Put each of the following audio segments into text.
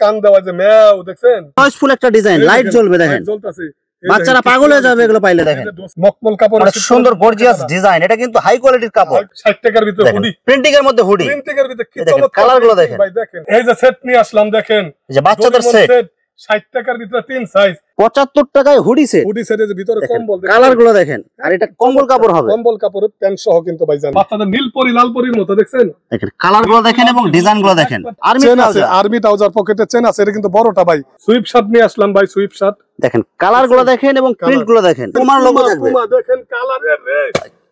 কান দেওয়া যে ম্যাও দেখছেন চয়েসফুল একটা ডিজাইন, লাইট জ্বলবে দেখেন, জ্বলতাছে, বাচ্চারা পাগল হয়ে যাবে এগুলো পাইলে। দেখেন মকমল কাপড়, সুন্দর গর্জিয়াস ডিজাইন, এটা কিন্তু হাই কোয়ালিটির কাপড়। 60 টাকার ভিতরে হুডি, প্রিন্টিং এর মধ্যে হুডি, প্রিন্টিং এর ভিতরে কি চমৎকার কালারগুলো দেখেন ভাই। দেখেন এই যে সেট নিয়ে আসলাম, দেখেন এই যে বাচ্চাদের সেট 60 টাকার ভিতরে 3 সাইজ, 75 টাকায় হুডি সেট। হুডি সেটের ভিতরে কম্বল, কালারগুলো দেখেন, আর এটা কম্বল কাপড় হবে, কম্বল কাপড়ের প্যান্ট সহ কিন্তু ভাইজান বাচ্চাদের নীল পরি লাল পরির মতো দেখছেন। দেখেন কালারগুলো দেখেন এবং ডিজাইনগুলো দেখেন। আর্মি ট্রাউজার পকেটে চেন আছে, এটা কিন্তু বড়টা ভাই। সুইপ শার্ট নিয়ে আসলাম ভাই, সুইপ শার্ট দেখেন, কালারগুলো দেখেন এবং প্রিন্টগুলো দেখেন, তোমার লোগো থাকবে, দেখেন কালারের রে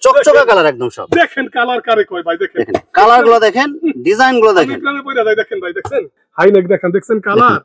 চকচকা কালার একদম সব। দেখেন কালার কারে কয় ভাই, দেখেন কালারগুলো দেখেন, ডিজাইনগুলো দেখেন, প্ল্যানে পয়রা যায় দেখেন ভাই, দেখছেন হাই নেক দেখেন, দেখছেন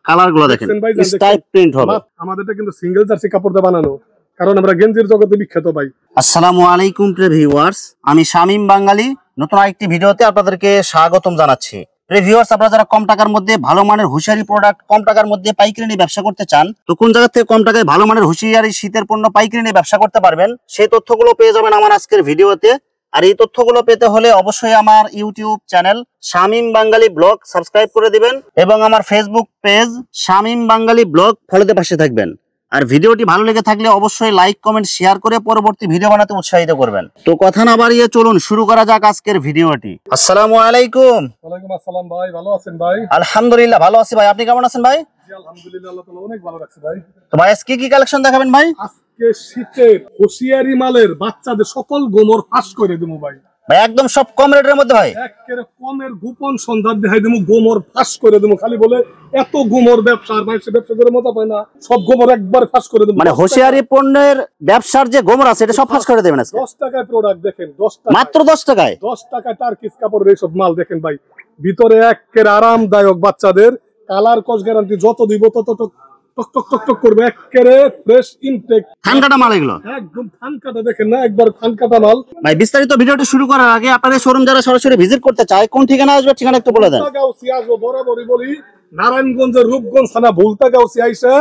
কালারগুলো দেখেন, স্টাইপ প্রিন্ট হবে। আমাদেরটা কিন্তু সিঙ্গেল জার্সি কাপড় দিয়ে বানানো, কারণ আমরা গেঞ্জির জগতে বিখ্যাত ভাই। আসসালামু আলাইকুম প্রিয় ভিউয়ার্স, আমি শামীম বাঙালি নতুন আরেকটি ভিডিওতে আপনাদেরকে স্বাগতম জানাচ্ছি। প্রিয় ভিউয়ার্স, আপনারা যারা কম টাকার মধ্যে ভালো মানের হুঁশিয়ারি প্রোডাক্ট কম টাকার মধ্যে পাইকারি নিয়ে ব্যবসা করতে চান, তো কোন জায়গা থেকে কম টাকায় ভালো মানের হুঁশিয়ারি শীতের পণ্য পাইকারি নিয়ে ব্যবসা করতে পারবেন, সেই তথ্যগুলো পেয়ে যাবেন আমার আজকের ভিডিওতে। আর এই তথ্যগুলো পেতে হলে অবশ্যই আমার ইউটিউব চ্যানেল শামীম বাঙালি ব্লগ সাবস্ক্রাইব করে দিবেন এবং আমার ফেসবুক পেজ শামীম বাঙালি ব্লগ ফলোতে পাশে থাকবেন। আর ভিডিওটি ভালো লেগে থাকলে অবশ্যই লাইক কমেন্ট শেয়ার করে পরবর্তী ভিডিও বানাতে উৎসাহিত করবেন। তো কথা না বাড়িয়ে চলুন শুরু করা যাক আজকের ভিডিওটি। আসসালামু আলাইকুম। ওয়ালাইকুম আসসালাম ভাই, ভালো আছেন ভাই? আলহামদুলিল্লাহ ভালো আছি ভাই, আপনি কেমন আছেন ভাই? জি আলহামদুলিল্লাহ, আল্লাহ তাআলা অনেক ভালো রাখছে ভাই। তো ভাই আজকে কি কালেকশন দেখাবেন ভাই? আজকে শীতের হুঁশিয়ারি মালের বাচ্চাদের সকল গোমর ফাঁস করে দেবো ভাই। ভাই একদম সব কম রেটের মধ্যে ভাই, একেবারে কমের গোপন সন্ধান দেখাই দেবো, গোমর ফাঁস করে দেবো। খালি বলে এত গোমর ব্যবসা, আর ভাই সে ব্যবসা করে মজা পায় না, সব গোমর একবার ফাঁস করে দেবো। মানে হুঁশিয়ারি পণ্যের ব্যবসার যে গোমর আছে এটা সব ফাঁস করে দেবেন আজকে। 10 টাকায় প্রোডাক্ট দেখেন, 10 টাকা, মাত্র 10 টাকায়। 10 টাকায় টার্কিস কাপড়ের এইসব মাল দেখেন ভাই, ভিতরে একেবারে আরামদায়ক, বাচ্চাদের কালার কস গ্যারান্টি, যত দিব তত টক টক টক টক করবে, একেবারে ফ্রেশ ইনটেক থানকাটা মাল এগুলো, একদম থানকাটা দেখেন না, একবার থানকাটা মাল। ভাই বিস্তারিত ভিডিওটি শুরু করার আগে আপনাদের শোরুম যারা সরাসরি ভিজিট করতে চায় কোন ঠিকানা আসবে ঠিকানা একটু বলে দেন। ভুলতাগাঁওসি আসবো, বরাবরই বলি নারায়ণগঞ্জের রূপগঞ্জ থানা ভুলতাগাঁওসি আইসা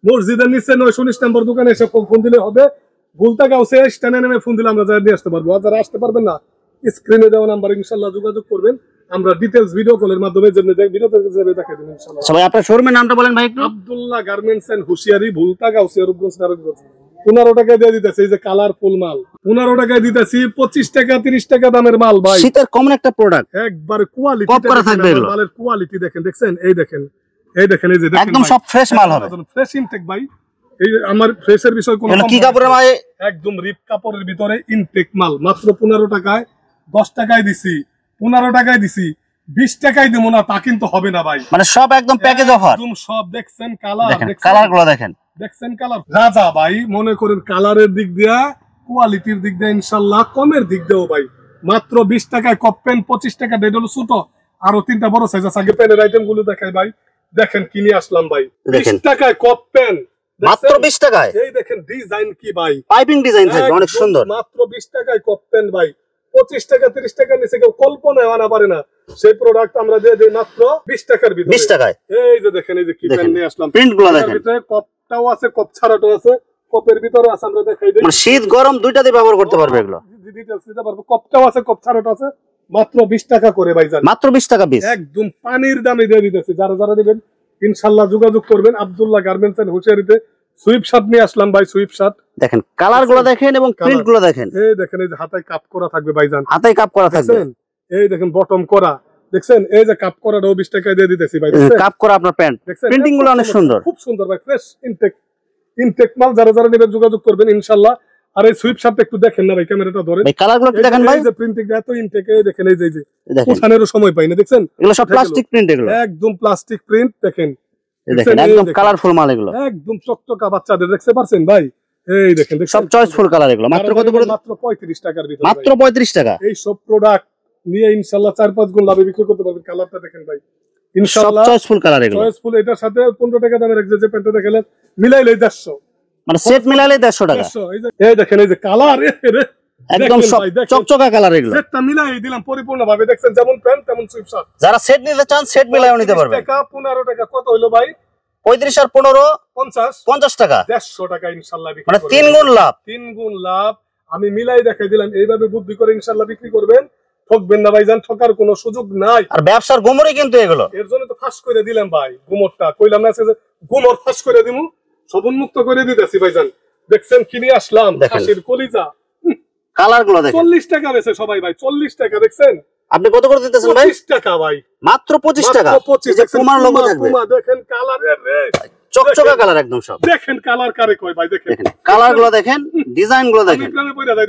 মসজিদের নিচে 919 নম্বর দোকানে এসে ফোন দিলে হবে। ভুলতাগাঁওসি স্ট্যান্ডে নেমে ফোন দিলে আমরা নিয়ে আসতে পারবো। আর যারা আসতে পারবেন না, স্ক্রিনে দেওয়া নাম্বার ইনশাআল্লাহ যোগাযোগ করবেন, আমরা ডিটেইলস ভিডিও কলের মাধ্যমে ভিডিওতে দেখাই দেব ইনশাআল্লাহ। সবাই আপনার শোরুমের নামটা বলেন ভাই একটু। আব্দুল্লাহ গার্মেন্টস এন্ড হুশিয়ারি, ভুলতাগাঁওসি রূপগঞ্জ নারায়ণগঞ্জ। 15 টাকায় দিয়ে দিতেছি এই যে কালারফুল মাল, 15 টাকায় দিতেছি। 25 টাকা 30 টাকা দামের মাল ভাই, শীতের কমন একটা প্রোডাক্ট, একবারে কোয়ালিটি কপ করা থাকবে এগুলো। মালের কোয়ালিটি দেখেন, দেখছেন এই দেখেন, এই দেখেন, এই যে দেখেন একদম সব ফ্রেশ মাল হবে, ফ্রেশ ইনটেক ভাই। এই আমার ফ্রেশের বিষয় কোনো কি কাপড়ের ভাই? একদম রিপ কাপড়ের ভিতরে ইনটেক মাল, মাত্র 15 টাকায়। 10 টাকায় দিছি, 15 টাকায় দিছি, 20 টাকায় দেবো না তা কিন্তু হবে না ভাই। মানে সব একদম প্যাকেজ অফার, একদম সব। দেখছেন কালার, কালারগুলো দেখেন, দেখছেন কালার রাজা ভাই। মনে করেন কালারের দিক দিয়া, কোয়ালিটির দিক দিয়ে ইনশাআল্লাহ, কমের দিক দিয়েও ভাই মাত্র 20 টাকায় কপ পেন, 25 টাকা ডেডল ছোট, আরো 3টা বড় সাইজ আছে। আগে পেনের আইটেম গুলো দেখাই ভাই, দেখেন কিনে আসলাম ভাই 20 টাকায় কপ পেন, মাত্র 20 টাকায়। এই দেখেন ডিজাইন কি ভাই, পাইপিং ডিজাইন থাকবে অনেক সুন্দর, মাত্র 20 টাকায় কপ পেন ভাই। 25 টাকা 30 টাকার নিচে কেউ কল্পনায় আনা পারে না, সেই প্রোডাক্ট আমরা দিয়ে দিই মাত্র 20 টাকার ভিতরে, 20 টাকায়। এই যে দেখেন, এই যে কি পেন নিয়ে আসলাম, প্রিন্ট গুলো দেখেন, ভিতরে কপটাও আছে, কপ ছাড়াটাও আছে, কপের ভিতরে আছে, আমরা দেখাই দিই। মানে শীত গরম দুইটাতে ব্যবহার করতে পারবে এগুলো, ডিটেইলস দিতে পারবো। কপটাও আছে, কপ ছাড়াটাও আছে, মাত্র 20 টাকা করে ভাই জান, মাত্র 20 টাকা পিস, একদম পানির দামে দিয়ে দিতেছি। যারা যারা নেবেন ইনশাআল্লাহ যোগাযোগ করবেন। আব্দুল্লাহ গার্মেন্টস এন্ড হুশিয়ারিতে সুইপ শার্ট নিয়ে আসলাম ভাই, সুইপ শার্ট দেখেন, কালার গুলো দেখেন এবং প্রিন্ট গুলো দেখেন। এই দেখেন, এই যে হাতায় কাপ করা থাকবে ভাইজান, হাতায় কাপ করা থাকবে, এই দেখেন বটম করা, দেখছেন এই যে কাপ করাটাও 20 টাকায় দিয়ে দিতেছি ভাই। কাপ করা আপনার প্যান্ট, প্রিন্টিং গুলো অনেক সুন্দর, খুব সুন্দর ভাই, ফ্রেশ ইনটেক মাল। যারা যারা নেবেন যোগাযোগ করবেন ইনশাআল্লাহ। আর এই সুইপ শার্টটা একটু দেখেন না ভাই, ক্যামেরাটা ধরে ভাই, কালার গুলো কি দেখেন ভাই, এই যে প্রিন্টিং এত ইনটেক, এই দেখেন, এই যে উঠানেরও সময় পাই না, দেখছেন এগুলো সব প্লাস্টিক প্রিন্ট, এগুলো একদম প্লাস্টিক প্রিন্ট। দেখেন দেখেন একদম কালারফুল মাল, এগুলো একদম চকচকা বাচ্চাদের, দেখতে পারছেন ভাই, এই দেখেন সব চয়েসফুল কালার এগুলো। মাত্র কত করে? মাত্র 35 টাকার ভিতরে, মাত্র 35 টাকা। এই সব প্রোডাক্ট নিয়ে ইনশাআল্লাহ 4-5 গুণ লাভে বিক্রি করতে পারবেন। কালারটা দেখেন ভাই, ইনশাআল্লাহ চয়েসফুল কালার এগুলো, চয়েসফুল। এটার সাথে 15 টাকা দামের এক যে প্যান্টটা দেখালেন, মিলাইলে 150, মানে সেট মিলাইলে 150 টাকা। এই দেখেন, এই যে কালার একদম সব চকচকা কালার, এগুলো সেটটা মিলাই দিলাম পরিপূর্ণভাবে। দেখছেন যেমন প্যান্ট তেমন সুইপ শার্ট। যারা সেট নিতে চান সেট মিলাইও নিতে পারবেন। 15 টাকা কত হলো ভাই? 35 আর 15 50 টাকা, 150 টাকা ইনশাআল্লাহ বিক্রি মানে করবেন। 3 গুণ লাভ, 3 গুণ লাভ। আমি মিলাই দেখাই দিলাম, এইভাবে বুদ্ধি করে ইনশাআল্লাহ বিক্রি করবেন, ঠকবেন না ভাইজান, ঠকার কোনো সুযোগ নাই। আর ব্যবসার গোমরই কিন্তু এগুলো, এর জন্য তো ফাঁস করে দিলাম ভাই, গুমরটা কইলাম না আজকে যে গুমর ফাঁস করে দিমু, সব উন্মুক্ত করে দিতেছি ভাইজান। দেখছেন কিনে আসলাম খাসির কলিজা, কালার গুলো দেখেন 40 টাকা বেচে সবাই ভাই, 40 টাকা। দেখছেন আপনি কত করে দিতেছেন ভাই? 25 টাকা ভাই, মাত্র 25 টাকা। পুমার লোগো থাকবে, দেখেন কালারের রে, চকচকা কালার একদম সব। দেখেন কালার কারে কয় ভাই, দেখেন কালার গুলো দেখেন, ডিজাইন গুলো দেখেন,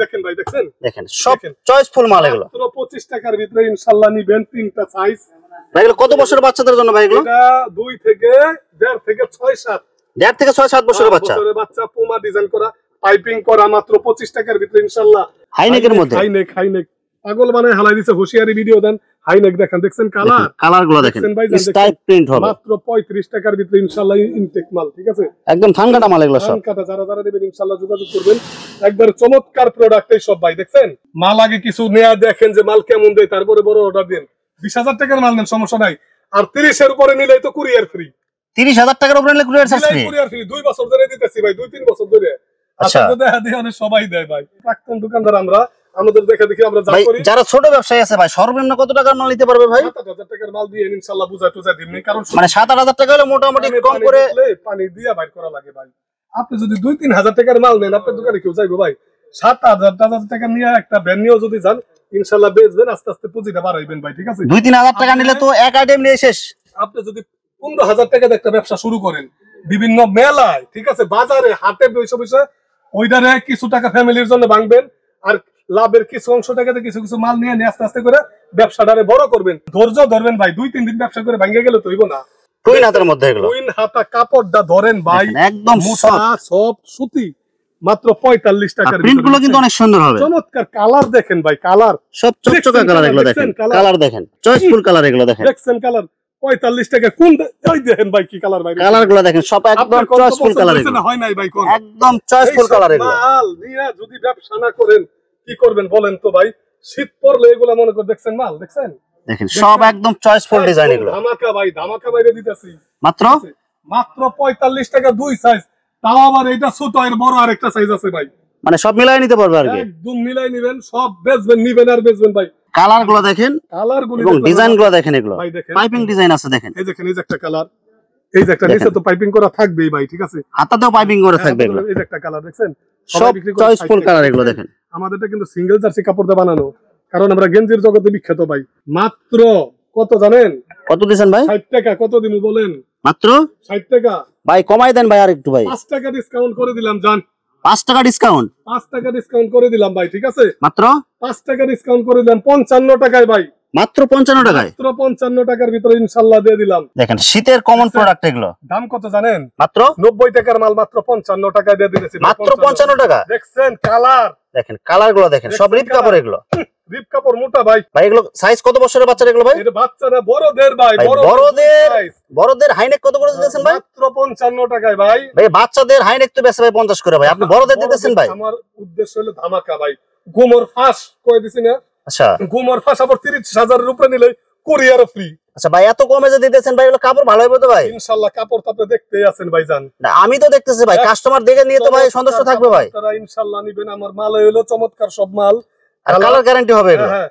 দেখেন ভাই, দেখছেন দেখেন সব চয়েসফুল মাল এগুলো। মাত্র 25 টাকার ভিতরে ইনশাআল্লাহ নিবেন, তিনটা সাইজ ভাই। এগুলো কত বছরের বাচ্চাদের জন্য ভাই? এগুলো এটা 2 থেকে 1.5 থেকে 6-7, 1.5 থেকে 6-7 বছরের বাচ্চা। পুমা ডিজাইন করা, পাইপিং করা, মাত্র 25 টাকার ভিতরে ইনশাআল্লাহ। হাইনেকের মধ্যে হাইনেক পাগল বানায় হালাই দিছে, হুঁশিয়ারি ভিডিও দেন। হাইনেক দেখেন, দেখছেন কালার গুলো দেখেন, স্টাইপ প্রিন্ট হবে, মাত্র 35 টাকার ভিতরে ইনশাআল্লাহ ইনটেক মাল, ঠিক আছে একদম ঠান্ডা মাল এগুলো সব। কাটা যারা যারা নেবেন ইনশাআল্লাহ যোগাযোগ করবেন, একবার চমৎকার প্রোডাক্ট এই সব ভাই। দেখছেন মাল আগে কিছু নেয়া দেখেন যে মাল কেমন দেয়, তারপরে বড় অর্ডার দেন। 20,000 টাকার মাল নেন সমস্যা নাই, আর 30 এর উপরে নিলেই তো কুরিয়ার ফ্রি। 30,000 টাকার উপরে নিলে courier charge free, courier free 2 বছর ধরে দিতেছি ভাই, 2-3 বছর ধরে। আচ্ছা সবাই দেয় ভাই, প্রাক্তন দোকানদার আমরা, আমাদের দেখা দেখি আমরা যা করি। যারা ছোট ব্যবসায়ী আছে ভাই, সর্বনিম্ন কত টাকার মাল নিতে পারবে ভাই? 7,000 টাকার মাল দিয়ে ইনশাআল্লাহ বুঝাই টুজাই দিমনি, কারণ মানে 7-8,000 টাকা হলে মোটামুটি কম করে পানি দিয়া বাইর করা লাগে ভাই। আপনি যদি 2-3 হাজার টাকার মাল নেন, আপনার দোকানে কেউ যাইবো ভাই? 7,000 টাকা নিয়ে একটা ভ্যান নিয়েও যদি যান ইনশাআল্লাহ বেচবেন, আস্তে আস্তে পুঁজিটা বাড়াইবেন ভাই, ঠিক আছে 2-3 হাজার টাকা নিলে তো এক আইটেম নিয়ে শেষ। আপনি যদি 15,000 টাকাতে একটা ব্যবসা শুরু করেন, বিভিন্ন মেলায়, ঠিক আছে বাজারে হাটে বসে বসে ওইটারে কিছু টাকা ফ্যামিলির জন্য ভাঙবেন, আর লাভের কিছু অংশ টাকাতে কিছু কিছু মাল নিয়ে আস্তে আস্তে করে ব্যবসাটারে বড় করবেন। ধৈর্য ধরবেন ভাই, 2-3 দিন ব্যবসা করে ভাঙে গেলে তো হইব না। টুইন হাতের মধ্যে এগুলো, টুইন হাতা কাপড়টা ধরেন ভাই, একদম মোটা সব সুতি, মাত্র 45 টাকার। প্রিন্ট গুলো কিন্তু অনেক সুন্দর হবে, চমৎকার কালার দেখেন ভাই, কালার সব চকচকা কালার এগুলো দেখেন, কালার দেখেন চয়েসফুল কালার এগুলো দেখেন, দেখছেন কালার 45 টাকা। কোন ওই দেখেন ভাই কি কালার ভাই, কালার গুলো দেখেন সব একদম চয়েসফুল কালার এগুলো, হয় নাই ভাই কোন একদম চয়েসফুল কালার এগুলো। মাল নিয়ে যদি ব্যবসা না করেন কি করবেন বলেন তো ভাই? শীত পড়লে এগুলা মনে করে দেখছেন মাল, দেখছেন দেখেন সব একদম চয়েসফুল ডিজাইন এগুলো। ধামাকা ভাই, ধামাকা বাইরে দিতেছি মাত্র 45 টাকা 2 সাইজ, তাও আবার এটা ছোট আর বড় আরেকটা সাইজ আছে ভাই, মানে সব মিলাই নিতে পারবে আর কি, একদম মিলাই নিবেন, সব বেচবেন, নিবেন আর বেচবেন ভাই। কালার গুলো দেখেন, কালার গুলো এবং ডিজাইন গুলো দেখেন, এগুলো ভাই দেখেন পাইপিং ডিজাইন আছে দেখেন, এই দেখেন, এই যে একটা কালার, এই যে একটা নিচে তো পাইপিং করা থাকবেই ভাই, ঠিক আছে হাতাতেও পাইপিং করা থাকবে এগুলো, এই যে একটা কালার দেখছেন, সব চয়েসফুল কালার এগুলো দেখেন। আমাদেরটা কিন্তু সিঙ্গেল জার্সি কাপড় দিয়ে বানানো, কারণ আমরা গেঞ্জির জগতে বিখ্যাত ভাই। মাত্র কত জানেন? কত দিবেন ভাই? 60 টাকা। কত দিমু বলেন? মাত্র 60 টাকা ভাই, কমাই দেন ভাই আর একটু ভাই, 5 টাকা ডিসকাউন্ট করে দিলাম জান, 5 টাকা ডিসকাউন্ট, 5 টাকা ডিসকাউন্ট করে দিলাম ভাই, ঠিক আছে মাত্র 5 টাকা ডিসকাউন্ট করে দিলাম 55 টাকায় ভাই, মাত্র 55 টাকায়, মাত্র 55 টাকার ভিতরে ইনশাআল্লাহ দিয়ে দিলাম। দেখেন শীতের কমন প্রোডাক্ট এগুলো, দাম কত জানেন? মাত্র 90 টাকার মাল মাত্র 55 টাকায় দিয়ে দিতেছি, মাত্র 55 টাকা। দেখছেন কালার, দেখেন কালার গুলো দেখেন, সব রিপ কাপড় এগুলো, রিপ কাপড় মোটা ভাই। ভাই এগুলো সাইজ কত বছরের বাচ্চার এগুলো ভাই? এটা বাচ্চারা বড়দের ভাই, বড়দের হাইনেক কত করে দিতেছেন ভাই? মাত্র 55 টাকায় ভাই। ভাই বাচ্চাদের হাইনেক তো বেচে ভাই 50 করে ভাই, আপনি বড়দের দিতেছেন ভাই। আমার উদ্দেশ্য হলো ধামাকা ভাই, গুমর ফাঁস কই দিছি না? আচ্ছা গুমর ফাঁস আবার 30,000 এর উপরে নিলে কুরিয়ার ফ্রি। আচ্ছা ভাই, এত কমে যে দিতেছেন ভাই, এগুলো কাপড় ভালো হবে তো ভাই? ইনশাআল্লাহ কাপড় তো আপনি দেখতেই আছেন ভাইজান। না আমি তো দেখতেছি ভাই, কাস্টমার দেখে নিয়ে তো ভাই সন্তুষ্ট থাকবে ভাই। তারা ইনশাআল্লাহ নিবেন, আমার মাল হলো চমৎকার সব মাল, আর কালার গ্যারান্টি হবে এগুলো। হ্যাঁ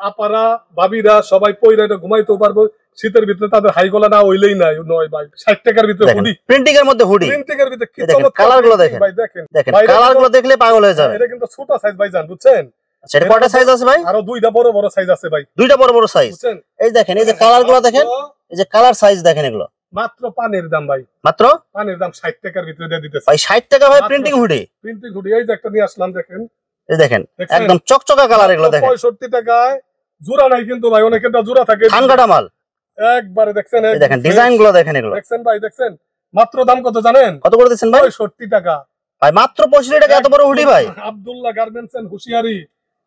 আপারা ভাবিরা সবাই পয়রা এটা ঘুমাইতেও পারবো, শীতের ভিতরে তাদের হাই গলা না হইলেই নাই নয় ভাই। 60 টাকার ভিতরে হুডি, প্রিন্টিং এর মধ্যে হুডি, প্রিন্টিং এর ভিতরে কি চমৎকার কালার গুলো দেখেন ভাই, দেখেন দেখেন কালার গুলো দেখলে পাগল হয়ে যাবে। এটা কিন্তু ছোট সাইজ ভাইজান, বুঝছেন? আচ্ছা এটা কয়টা সাইজ আছে ভাই? আরো দুইটা বড় বড় সাইজ আছে ভাই, দুইটা বড় বড় সাইজ, বুঝছেন? এই দেখেন, এই যে কালার গুলো দেখেন, এই যে কালার সাইজ দেখেন এগুলো, মাত্র পানির দাম ভাই, মাত্র পানির দাম 60 টাকার ভিতরে দিয়ে দিতেছে ভাই। 60 টাকা ভাই প্রিন্টিং হুডি, প্রিন্টিং হুডি। এই যে একটা নিয়ে আসলাম দেখেন, এই দেখেন একদম চকচকা কালার এগুলো দেখেন। 65 টাকায় জোড়া নাই কিন্তু ভাই, অনেকেরটা জোড়া থাকে, ধানকাটা মাল একবারে। দেখছেন এই দেখেন ডিজাইন গুলো দেখেন এগুলো, দেখছেন ভাই, দেখছেন মাত্র দাম কত জানেন? কত করে দিচ্ছেন ভাই? 65 টাকা ভাই, মাত্র 65 টাকা এত বড় হুডি ভাই। আব্দুল্লাহ গার্মেন্টস এন্ড হুশিয়ারি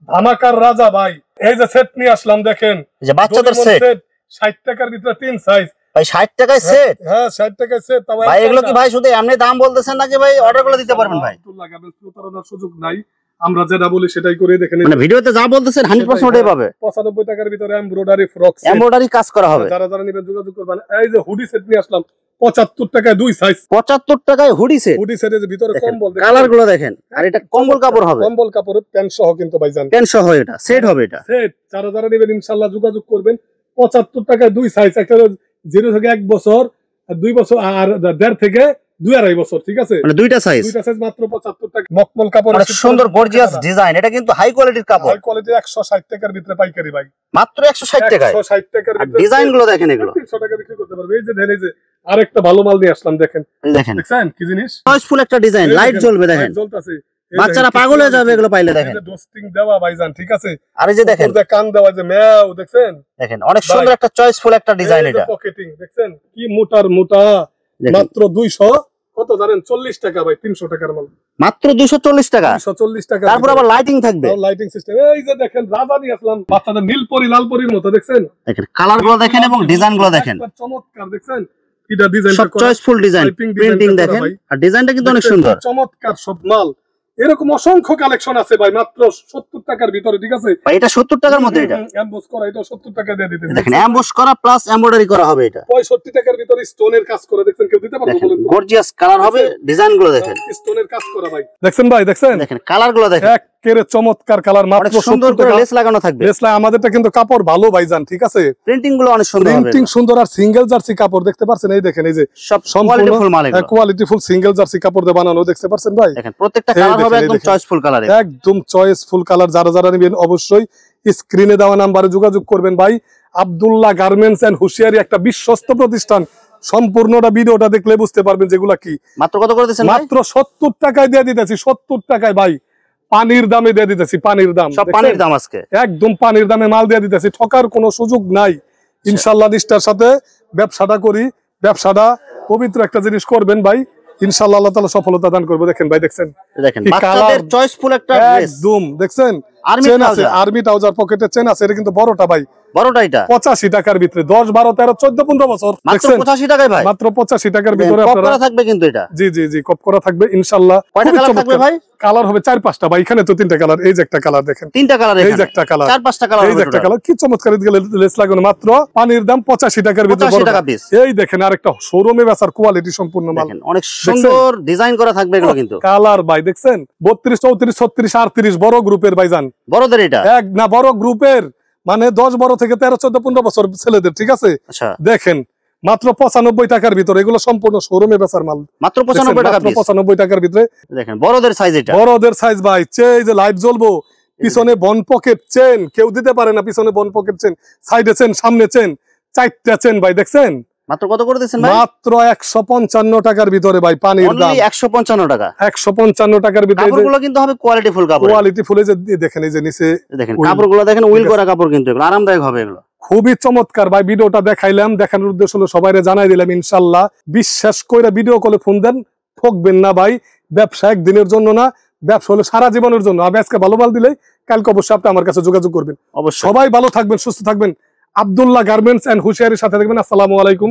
ধামাকার রাজা ভাই। এই যে সেট নিয়ে আসলাম দেখেন, এই যে বাচ্চাদের সেট 60 টাকার ভিতরে 3 সাইজ ভাই, 60 টাকায় সেট। হ্যাঁ 60 টাকায় সেট। ভাই এগুলো কি ভাই শুধু এমনি দাম বলতেছেন নাকি ভাই অর্ডার করে দিতে পারবেন ভাই? আব্দুল্লাহ গার্মেন্টস প্রতারণার সুযোগ নাই, আমরা যেটা বলি সেটাই করে দেখেন। মানে ভিডিওতে যা বলতেছেন 100% ওটাই পাবে। 95 টাকার ভিতরে এমব্রয়ডারি ফ্রক, এমব্রয়ডারি কাজ করা হবে। যারা যারা নেবেন যোগাযোগ করবেন। এই যে হুডি সেট নিয়ে আসলাম 75 টাকায় দুই সাইজ। 75 টাকায় হুডি সেট। হুডি সেটের ভিতরে কম্বল কালার গুলো দেখেন, আর এটা কম্বল কাপড় হবে, কম্বল কাপড়ের প্যান্ট সহ কিন্তু ভাইজান প্যান্ট সহ এটা সেট হবে। এটা সেট যারা যারা নেবেন ইনশাআল্লাহ যোগাযোগ করবেন। 75 টাকায় দুই সাইজ, একটা 0 থেকে 1 বছর, আর 2 বছর, আর 1.5 থেকে 2.5 বছর, ঠিক আছে, মানে দুইটা সাইজ মাত্র 75 টাকা। মকমল কাপড়, অনেক সুন্দর গর্জিয়াস ডিজাইন, এটা কিন্তু হাই কোয়ালিটির কাপড়, হাই কোয়ালিটি। 160 টাকার ভিতরে পাইকারি ভাই, মাত্র 160 টাকায়। 160 টাকার ভিতরে ডিজাইন গুলো দেখেন, এগুলো 300 টাকা বিক্রি করতে পারবে। এই যে দেখেন, এই যে আরেকটা ভালো মাল নিয়ে আসলাম, দেখেন দেখেন দেখছেন কি জিনিস, চয়েসফুল একটা ডিজাইন, লাইট জ্বলবে, দেখেন জ্বলতাছে, বাচ্চারা পাগল হয়ে যাবে এগুলো পাইলে। দেখেন ডোস্টিং দেওয়া ভাইজান, ঠিক আছে, আর এই যে দেখেন কান দেওয়া, যে ম্যাও, দেখছেন দেখেন অনেক সুন্দর একটা চয়েসফুল একটা ডিজাইন। এটা পকেটিং দেখছেন কি মোটার মোটা, মাত্র 200 কত জানেন, 40 টাকা ভাই, 300 টাকার মাল মাত্র 240 টাকা, 240 টাকা। তারপর আবার লাইটিং থাকবে, লাইটিং সিস্টেম। এই যে দেখেন রাজা নিয়ে আসলাম, বাচ্চাদের নীলপরি লালপরির মতো, দেখছেন দেখেন কালার গুলো দেখেন এবং ডিজাইন গুলো দেখেন, চমৎকার, দেখছেন এটা ডিজাইন, সব চয়েসফুল ডিজাইন, প্রিন্টিং দেখেন, আর ডিজাইনটা কিন্তু অনেক সুন্দর, চমৎকার সব মাল। এরকম অসংখ্য কালেকশন আছে ভাই, মাত্র 70 টাকার ভিতরে, ঠিক আছে ভাই। এটা 70 টাকার মধ্যে, এটা এমবস করা, এটা 70 টাকা দিয়ে দিতে দেখেন, এমবস করা প্লাস এমব্রয়ডারি করা হবে। এটা 65 টাকার ভিতরে স্টোনের কাজ করে, দেখছেন কেউ দিতে পারবে বলেন? গর্জিয়াস কালার হবে, ডিজাইন গুলো দেখেন, স্টোনের কাজ করা ভাই, দেখছেন ভাই, দেখছেন দেখেন কালার গুলো দেখেন, একেবারে চমৎকার কালার, মাত্র সুন্দর 70 করে টাকা। লেস লাগানো থাকবে, লেস লাই, আমাদেরটা কিন্তু কাপড় ভালো ভাইজান, ঠিক আছে, প্রিন্টিং গুলো অনেক সুন্দর হবে, প্রিন্টিং সুন্দর, আর সিঙ্গেল জার্সি কাপড় দেখতে পাচ্ছেন, এই দেখেন, এই যে সব সম্পূর্ণ কোয়ালিটিফুল মাল, এগুলো কোয়ালিটিফুল সিঙ্গেল জার্সি কাপড় দিয়ে বানানো, দেখতে পাচ্ছেন ভাই। দেখেন প্রত্যেকটা কালার হবে একদম চয়েসফুল কালার, একদম চয়েসফুল কালার। যারা যারা নেবেন অবশ্যই স্ক্রিনে দেওয়া নাম্বারে যোগাযোগ করবেন ভাই। আব্দুল্লাহ গার্মেন্টস এন্ড হুশিয়ারি একটা বিশ্বস্ত প্রতিষ্ঠান। সম্পূর্ণটা ভিডিওটা দেখলে বুঝতে পারবেন যেগুলা কি। মাত্র কত করে দিচ্ছেন? মাত্র 70 টাকায় দিয়ে দিতেছি, 70 টাকায় ভাই, পানির দামে দিয়ে দিতেছি, পানির দাম, সব পানির দাম আজকে, একদম পানির দামে মাল দিয়ে দিতেছি, ঠকার কোনো সুযোগ নাই ইনশাআল্লাহ। নিষ্ঠার সাথে ব্যবসাটা করি, ব্যবসাটা পবিত্র একটা জিনিস করবেন ভাই, ইনশাআল্লাহ আল্লাহ তাআলা সফলতা দান করবে। দেখেন ভাই, দেখছেন দেখেন বাচ্চাদের চয়েসফুল একটা ড্রেস, একদম দেখছেন, চেন আছে, আর্মি ট্রাউজার, পকেটে চেন আছে, এটা কিন্তু বড়টা ভাই, বড়টা এটা 85 টাকার ভিতরে, 10 12 13 14 15 বছর, মাত্র 85 টাকায় ভাই, মাত্র 85 টাকার ভিতরে আপনারা করা থাকবে কিন্তু এটা, জি জি জি কপ করা থাকবে ইনশাআল্লাহ। কয়টা কালার থাকবে ভাই? কালার হবে 4-5টা ভাই, এখানে তো 3টা কালার, এই যে একটা কালার দেখেন, 3টা কালার, এই যে একটা কালার, 4-5টা কালার, এই যে একটা কালার, কি চমৎকার লেস লাগানো, মাত্র পানির দাম 85 টাকার ভিতরে, 85 টাকা পিস। এই দেখেন আরেকটা শোরুমে বেচার কোয়ালিটি সম্পূর্ণ মাল, দেখেন অনেক সুন্দর ডিজাইন করা থাকবে এগুলো কিন্তু, কালার ভাই দেখছেন, 32 34 36 38 বড় গ্রুপের ভাইজান, বড়দের এটা এক না বড় গ্রুপের, মানে 10 12 থেকে 13 14 15 বছর ছেলেদের, ঠিক আছে। আচ্ছা দেখেন মাত্র 95 টাকার ভিতরে, এগুলো সম্পূর্ণ শোরুমে বেচার মাল, মাত্র 95 টাকা পিস, 95 টাকার ভিতরে। দেখেন বড়দের সাইজ, এটা বড়দের সাইজ ভাই, এই যে লাইট জ্বলবো, পিছনে বন পকেট চেন, কেউ দিতে পারে না, পিছনে বন পকেট চেন, সাইডে চেন, সামনে চেন, 4টা চেন ভাই, দেখছেন মাত্র কত করে দিচ্ছেন ভাই? মাত্র 155 টাকার ভিতরে ভাই, পানির দাম 155 টাকা, 155 টাকার ভিতরে। কাপড়গুলো কিন্তু হবে কোয়ালিটি ফুল কাপড়, কোয়ালিটি ফুল, যে দেখেন, এই যে নিচে দেখেন কাপড়গুলো দেখেন, উইল করা কাপড় কিন্তু, এগুলো আরামদায়ক হবে, এগুলো খুবই চমৎকার ভাই। ভিডিওটা দেখাইলাম, দেখানোর উদ্দেশ্য হলো সবাইরে জানাই দিলাম ইনশাআল্লাহ। বিশ্বাস করে ভিডিও কলে ফোন দেন, ঠকবেন না ভাই। ব্যবসা একদিনের জন্য না, ব্যবসা হলো সারা জীবনের জন্য। আমি আজকে ভালো মাল দিলে কালকে অবশ্যই আপনি আমার কাছে যোগাযোগ করবেন। অবশ্যই। সবাই ভালো থাকবেন, সুস্থ থাকবেন। আব্দুল্লাহ গার্মেন্টস এন্ড হুশিয়ারির সাথে থাকবেন। আসসালামু আলাইকুম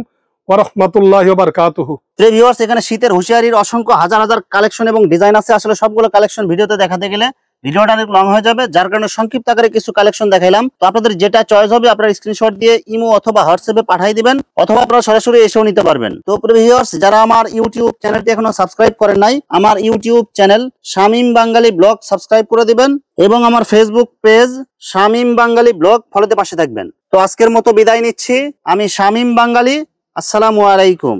ওয়া রাহমাতুল্লাহি ওয়া বারাকাতুহু। প্রিয় ভিউয়ার্স, এখানে শীতের হুশিয়ারির অসংখ্য হাজার হাজার কালেকশন এবং ডিজাইন আছে। আসলে সবগুলো কালেকশন ভিডিওতে দেখাতে গেলে ভিডিওটা অনেক লং হয়ে যাবে, যার কারণে সংক্ষিপ্ত আকারে কিছু কালেকশন দেখাইলাম। তো আপনাদের যেটা চয়েস হবে আপনারা স্ক্রিনশট দিয়ে ইমো অথবা হোয়াটসঅ্যাপে পাঠিয়ে দিবেন, অথবা আপনারা সরাসরি এসেও নিতে পারবেন। তো প্রিয় ভিউয়ার্স, যারা আমার ইউটিউব চ্যানেলটি এখনো সাবস্ক্রাইব করেন নাই, আমার ইউটিউব চ্যানেল শামীম বাঙালি ব্লগ সাবস্ক্রাইব করে দিবেন, এবং আমার ফেসবুক পেজ শামীম বাঙালি ব্লগ ফলোতে পাশে থাকবেন। তো আজকের মতো বিদায় নিচ্ছি, আমি শামীম বাঙালি। আসসালামু আলাইকুম।